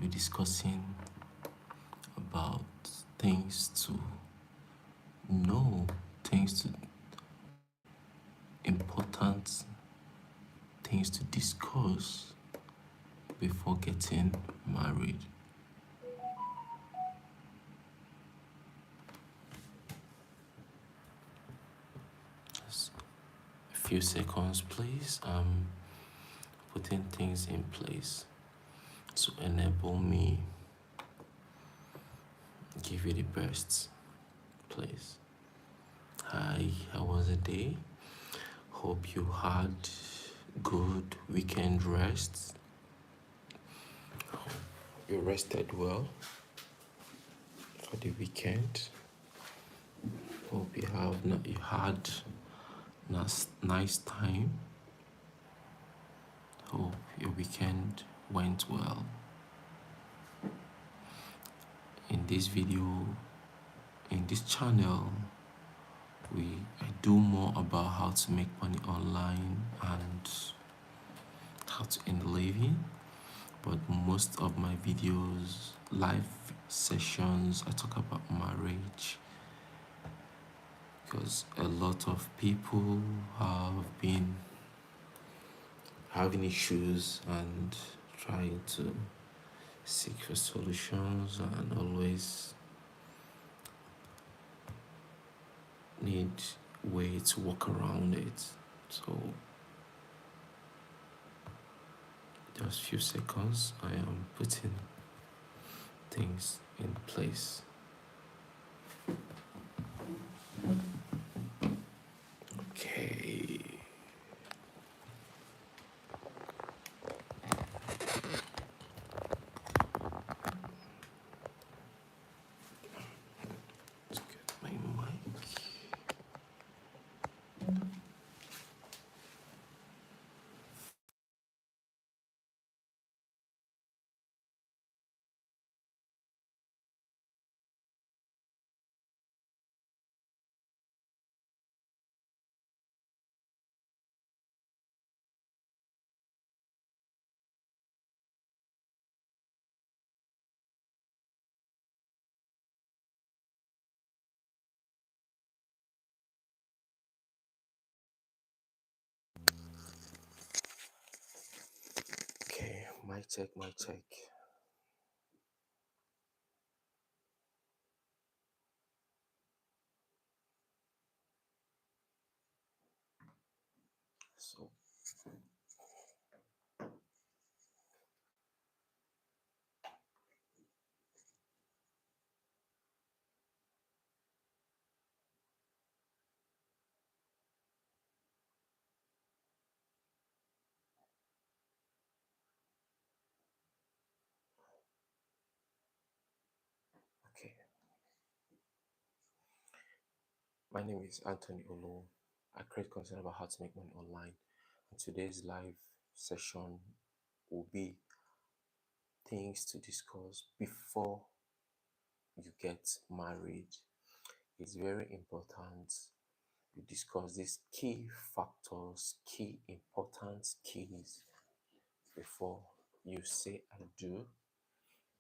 be discussing about things to know, things to important things to discuss before getting married. Just a few seconds, please. Putting things in place to enable me give you the best, please. Hi, how was the day? Hope you had good weekend rest. You rested well for the weekend. Hope you had nice time. Hope your weekend went well. In this video, in this channel, I do more about how to make money online and how to earn a living. But most of my videos, live sessions, I talk about marriage because a lot of people have been having issues and trying to seek for solutions and always need way to work around it. So just few seconds, I am putting things in place. Okay. Let's get my mic. Okay, mic check, mic check. So okay. My name is Anthony Olo. I create content about how to make money online. And today's live session will be things to discuss before you get married. It's very important you discuss these key factors, key important keys before you say I do,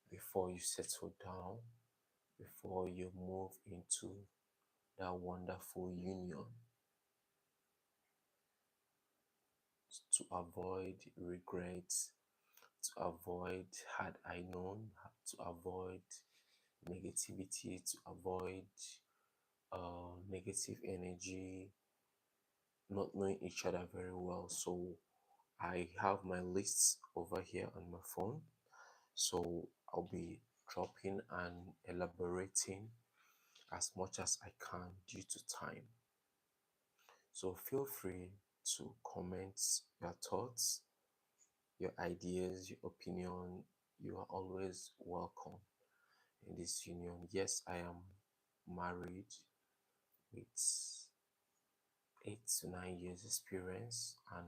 before you settle down, before you move into that wonderful union, to avoid regrets, to avoid had I known, to avoid negativity, to avoid negative energy, not knowing each other very well. So I have my lists over here on my phone. So I'll be dropping and elaborating as much as I can due to time. So feel free to comment your thoughts, your ideas, your opinion. You are always welcome in this union. Yes, I am married with 8 to 9 years experience, and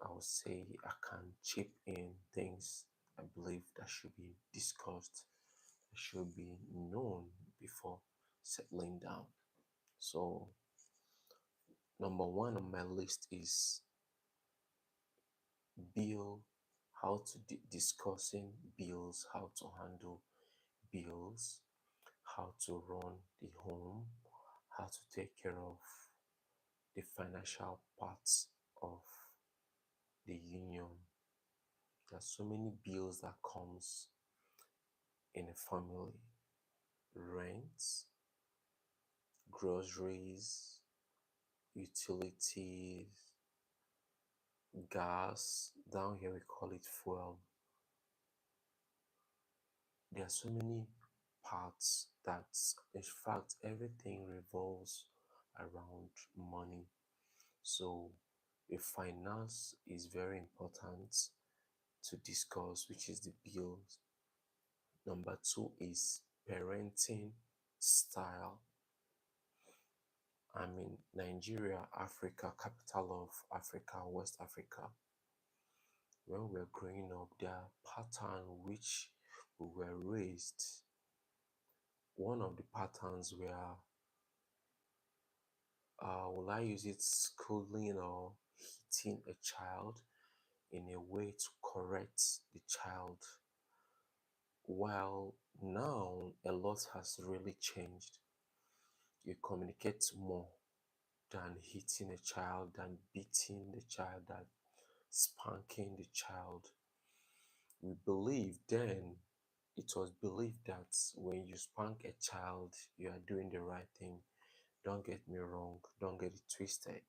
I would say I can chip in things I believe that should be discussed, that should be known before settling down. So number one on my list is build how to discussing bills, how to handle bills, how to run the home, how to take care of the financial parts of the union. There's so many bills that comes in a family: rent, groceries, utilities, gas. Down here we call it fuel. There are so many parts that, in fact, everything revolves around money. So, a finance is very important to discuss, which is the bills. Number two is parenting style. I'm in Nigeria, Africa, capital of Africa, West Africa. When we were growing up, there are patterns which we were raised. One of the patterns were, will I use it, schooling or hitting a child in a way to correct the child. While now a lot has really changed. You communicate more than hitting a child, than beating the child, than spanking the child. We believe then, it was believed that when you spank a child, you are doing the right thing. Don't get me wrong, don't get it twisted.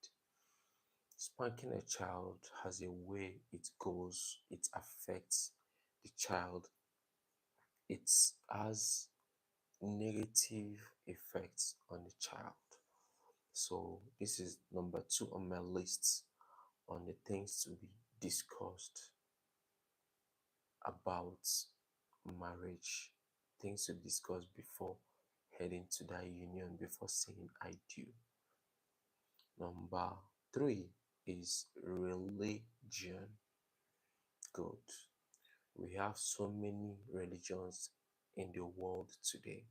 Spanking a child has a way it goes, it affects the child. It has negative effects on the child. So this is number two on my list on the things to be discussed about marriage, things to discuss before heading to that union, before saying I do. Number three is religion. Good. We have so many religions in the world today.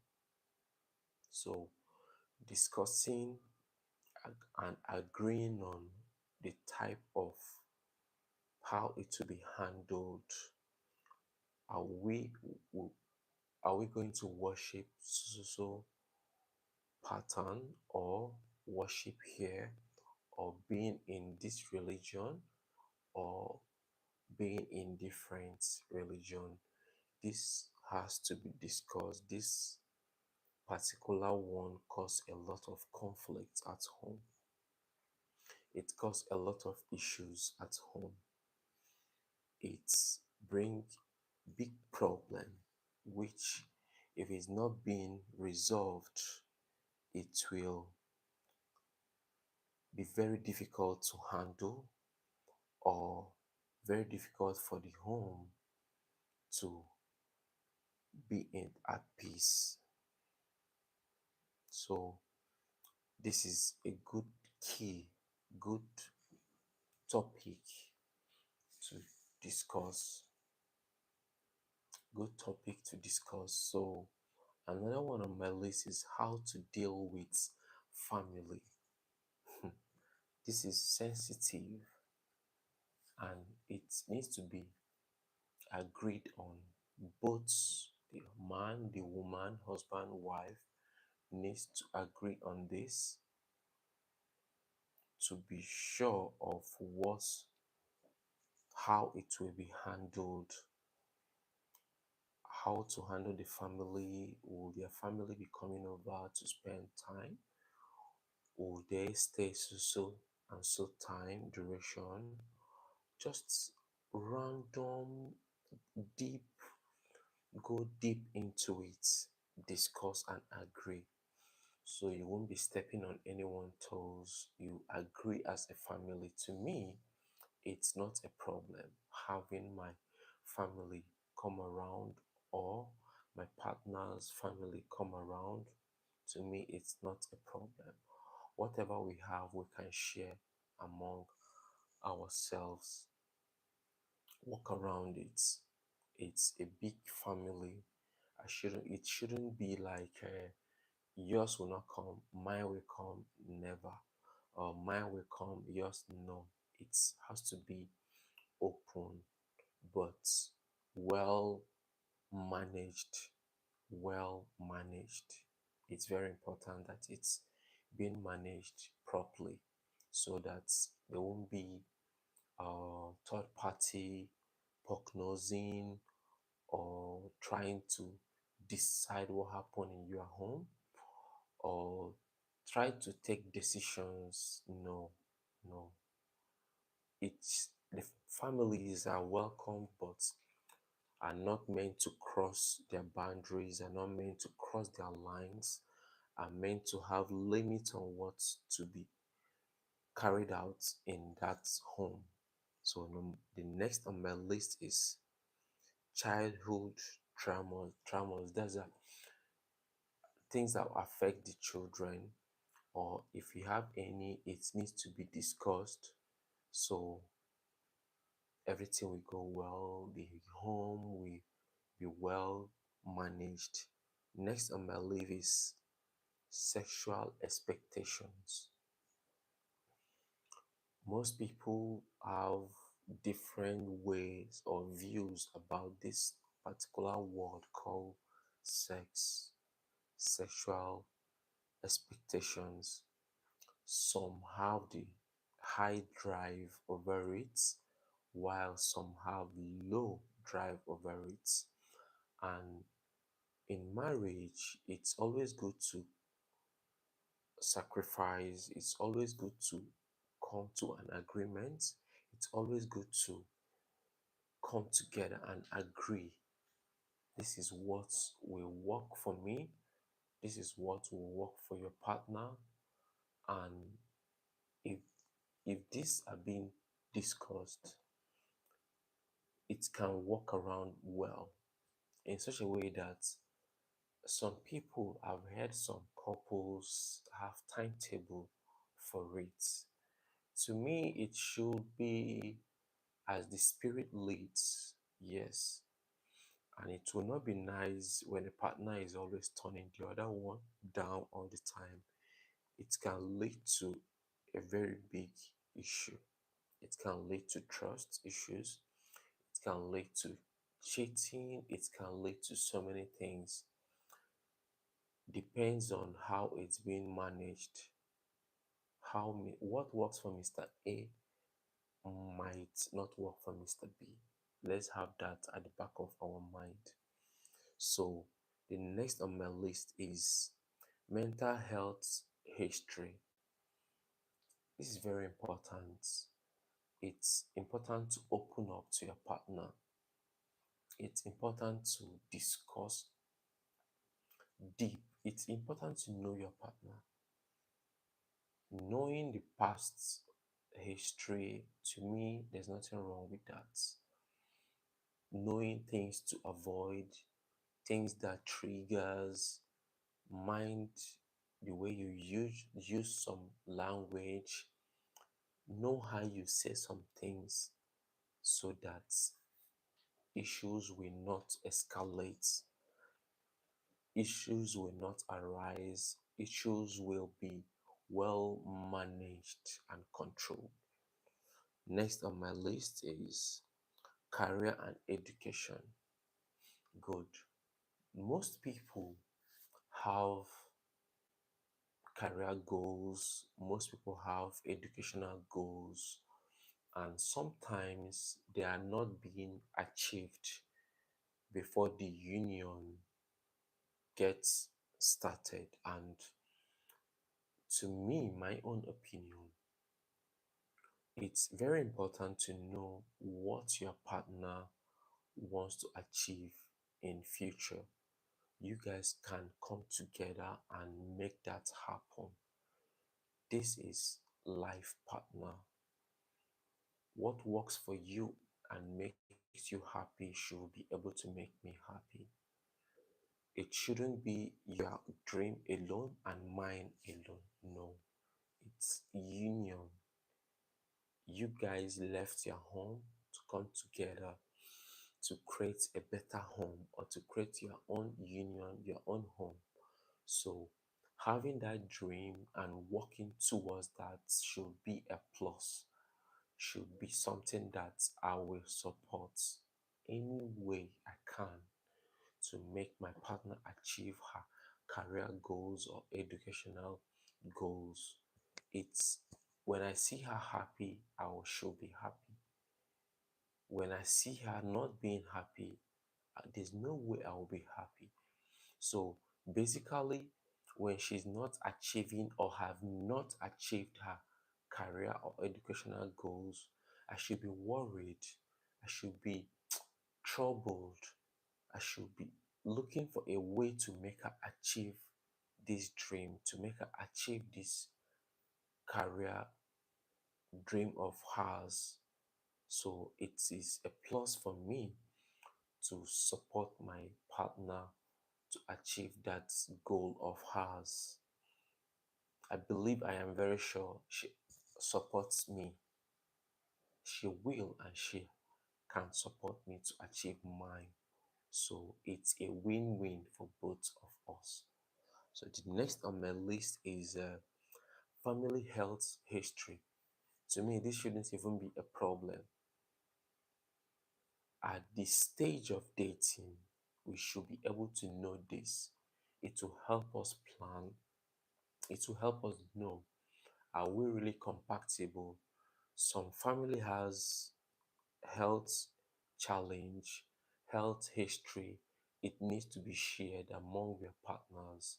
So discussing and agreeing on the type of how it will be handled. Are we are we going to worship so pattern, or worship here, or being in this religion, or being in different religion? This has to be discussed. This particular one cause a lot of conflict at home. It cause a lot of issues at home. It bring big problem, which if it's not being resolved, it will be very difficult to handle, or very difficult for the home to be in at peace. So this is a good key, good topic to discuss. Good topic to discuss. So another one on my list is how to deal with family. This is sensitive and it needs to be agreed on. Both the man, the woman, husband, wife needs to agree on this to be sure of how it will be handled, how to handle the family. Will their family be coming over to spend time? Will they stay so and so time duration? Just random, deep, go deep into it, discuss and agree. So you won't be stepping on anyone's toes. You agree as a family. To me, it's not a problem having my family come around, or my partner's family come around. To me, it's not a problem. Whatever we have, we can share among ourselves, walk around it. It's a big family. It shouldn't be like yours will not come, mine will come, never. Or mine will come, yours no. It has to be open, but but well managed. Well managed. It's very important that it's being managed properly so that there won't be third party prognosing or trying to decide what happened in your home or try to take decisions. No, no. It's the families are welcome, but are not meant to cross their boundaries, are not meant to cross their lines, are meant to have limits on what to be carried out in that home. So the next on my list is childhood traumas. Traumas. That's things that affect the children, or if you have any, it needs to be discussed. So everything will go well. The home will be well managed. Next on my list is sexual expectations. Most people have different ways or views about this particular word called sex, sexual expectations. Some have the high drive over it, while some have low drive over it. And in marriage, it's always good to sacrifice, it's always good to come to an agreement, it's always good to come together and agree. This is what will work for me, this is what will work for your partner. And if these are being discussed, it can work around well in such a way that some people, I've heard some couples have timetable for it. To me, it should be as the spirit leads, yes. And it will not be nice when a partner is always turning the other one down all the time. It can lead to a very big issue. It can lead to trust issues. It can lead to cheating. It can lead to so many things. Depends on how it's being managed. What works for Mr. A might not work for Mr. B. Let's have that at the back of our mind. So the next on my list is mental health history. This is very important. It's important to open up to your partner. It's important to discuss deep. It's important to know your partner. Knowing the past history, to me, there's nothing wrong with that. Knowing things to avoid, things that triggers, mind the way you use some language, know how you say some things so that issues will not escalate, issues will not arise, issues will be well managed and controlled. Next on my list is career and education. Good. Most people have career goals, most people have educational goals, and sometimes they are not being achieved before the union gets started. And to me, my own opinion, it's very important to know what your partner wants to achieve in future. You guys can come together and make that happen. This is life partner. What works for you and makes you happy should be able to make me happy. It shouldn't be your dream alone and mine alone. No, it's union. You guys left your home to come together to create a better home or to create your own union, your own home. So having that dream and working towards that should be a plus, should be something that I will support. any way I can to make my partner achieve her career goals or educational goals. It's when I see her happy, should be happy. When I see her not being happy, there's no way I will be happy. So basically, when she's not achieving or have not achieved her career or educational goals, I should be worried. I should be troubled. I should be looking for a way to make her achieve this dream, to make her achieve this career dream of hers. So it is a plus for me to support my partner to achieve that goal of hers. I am very sure she supports me. She will and she can support me to achieve mine. So it's a win win for both of us. So the next on my list is family health history. To me, this shouldn't even be a problem. At this stage of dating, we should be able to know this. It will help us plan, it will help us know, are we really compatible? Some family has health challenge, health history. It needs to be shared among your partners.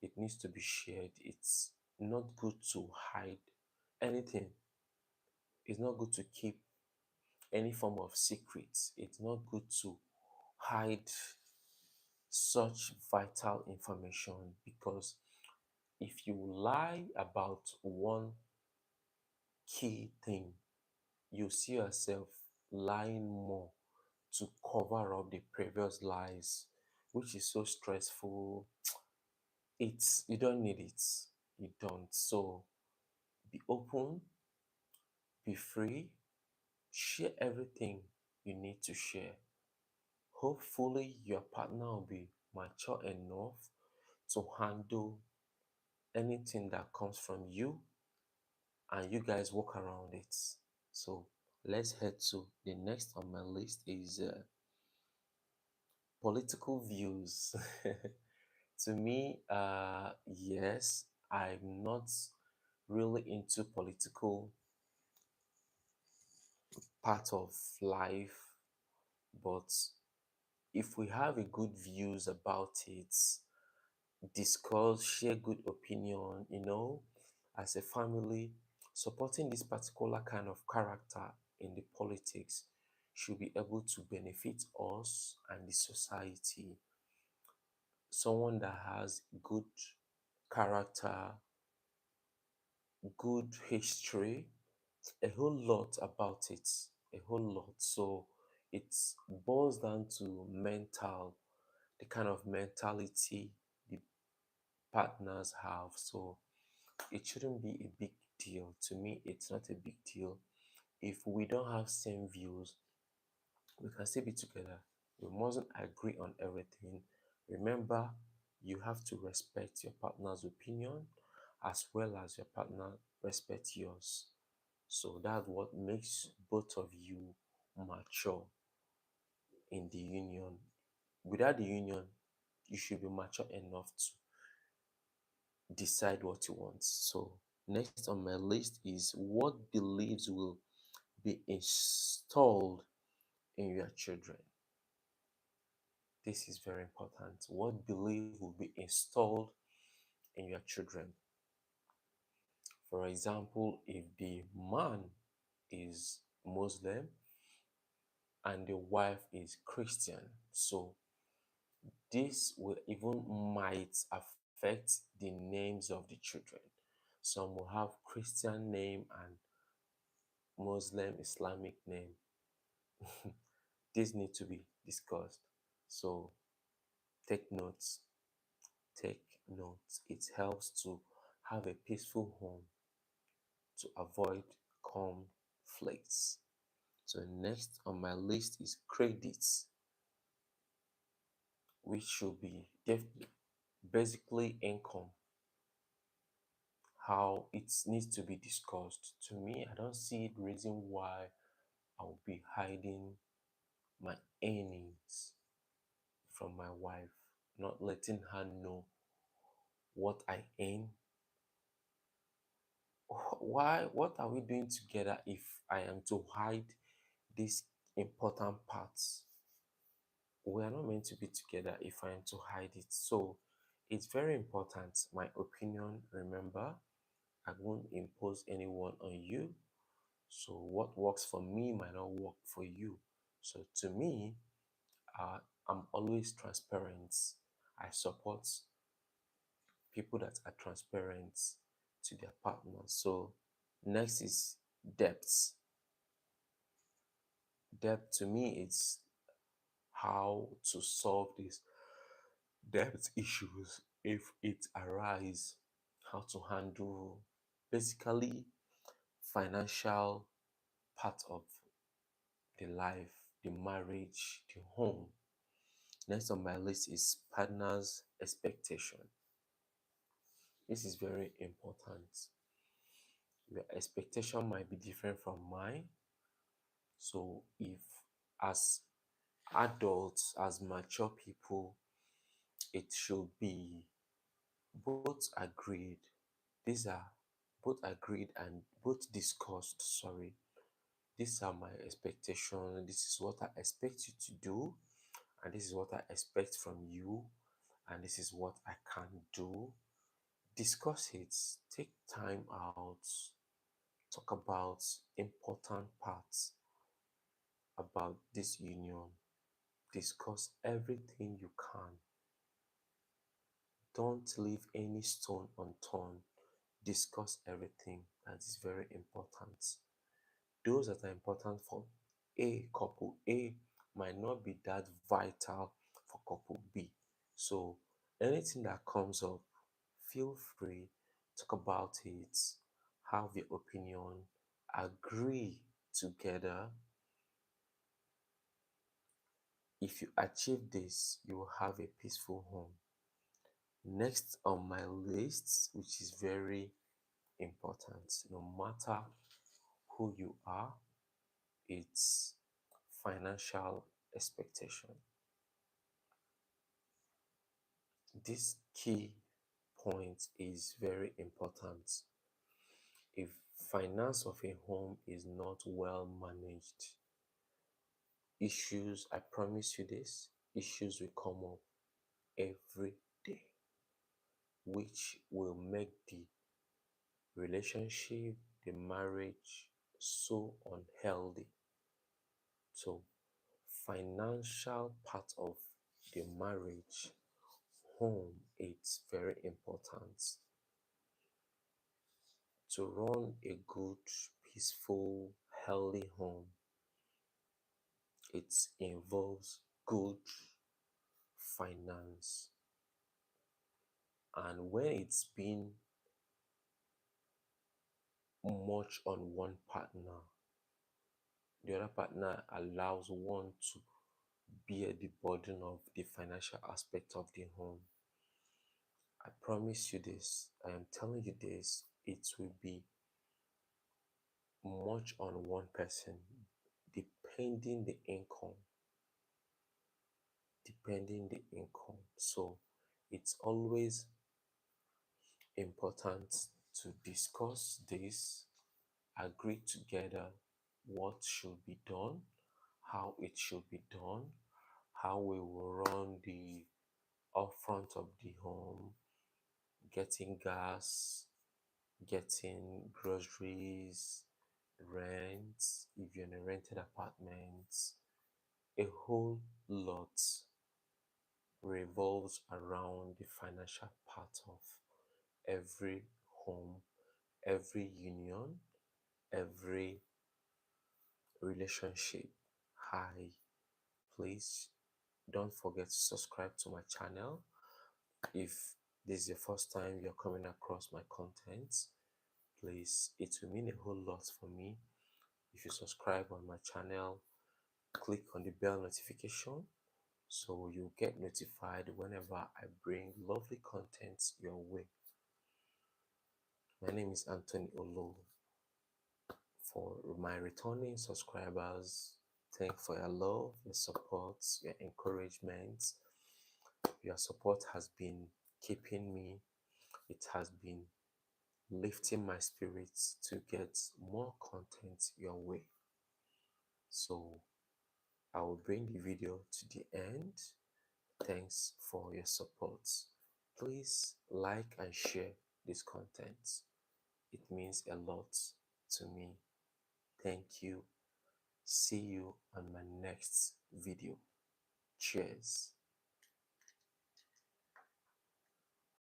It needs to be shared. It's not good to hide anything. It's not good to keep any form of secrets. It's not good to hide such vital information, because if you lie about one key thing, you see yourself lying more to cover up the previous lies, which is so stressful. You don't need it. You don't. So be open, be free, share everything you need to share. Hopefully, your partner will be mature enough to handle anything that comes from you, and you guys work around it. So let's head to the next on my list is political views. To me, yes, I'm not really into political part of life, but if we have a good views about it, discuss, share good opinion, as a family, supporting this particular kind of character in the politics should be able to benefit us and the society. Someone that has good character, good history, a whole lot about it, a whole lot. So it boils down to the kind of mentality the partners have. So it shouldn't be a big deal. To me, it's not a big deal. If we don't have same views, we can still be together. We mustn't agree on everything. Remember, you have to respect your partner's opinion as well as your partner respect yours. So that's what makes both of you mature in the union. Without the union, you should be mature enough to decide what you want. So, next on my list is what beliefs will be installed in your children. This is very important. What belief will be installed in your children? For example, if the man is Muslim and the wife is Christian, so this will even might affect the names of the children. Some will have Christian name and Muslim Islamic name. This need to be discussed. So take notes, take notes. It helps to have a peaceful home to avoid conflicts. So next on my list is credits, which should be basically income. How it needs to be discussed. To me, I don't see the reason why I will be hiding my earnings from my wife, not letting her know what I earn. Why? What are we doing together if I am to hide these important parts? We are not meant to be together if I am to hide it. So it's very important. My opinion, remember, I won't impose anyone on you. So what works for me might not work for you. So to me, I'm always transparent. I support people that are transparent to their partners. So next is debts. Debt to me is how to solve these debt issues if it arise, how to handle basically financial part of the life, the marriage, the home. Next on my list is partner's expectation. This is very important. Your expectation might be different from mine. So if as adults, as mature people, it should be both agreed. These are both agreed and both discussed. Sorry. These are my expectations. This is what I expect you to do, and this is what I expect from you, and this is what I can do. Discuss it. Take time out. Talk about important parts about this union. Discuss everything you can. Don't leave any stone unturned. Discuss everything. That is very important. Those that are important for A, couple A, might not be that vital for couple B. So anything that comes up, feel free, talk about it, have your opinion, agree together. If you achieve this, you will have a peaceful home. Next on my list, which is very important, no matter who you are, it's financial expectation. This key point is very important. If finance of a home is not well managed, issues, I promise you this, issues will come up every day, which will make the relationship, the marriage so unhealthy. So, financial part of the marriage, home, it's very important. To run a good, peaceful, healthy home, it involves good finance. And when it's been much on one partner, the other partner allows one to bear the burden of the financial aspect of the home. I promise you this, I am telling you this, it will be much on one person, depending the income, depending the income. So it's always important to discuss this, agree together what should be done, how it should be done, how we will run the upfront of the home, getting gas, getting groceries, rent, if you're in a rented apartment, a whole lot revolves around the financial part of every home, every union, every relationship. Hi, please don't forget to subscribe to my channel. If this is the first time you're coming across my content, please, it will mean a whole lot for me if you subscribe on my channel. Click on the bell notification so you get notified whenever I bring lovely content your way. My name is Anthony Olo. For my returning subscribers, thank for your love, your support, your encouragement. Your support has been keeping me, it has been lifting my spirits to get more content your way. So I will bring the video to the end. Thanks for your support. Please like and share this content. It means a lot to me. Thank you. See you on my next video. Cheers.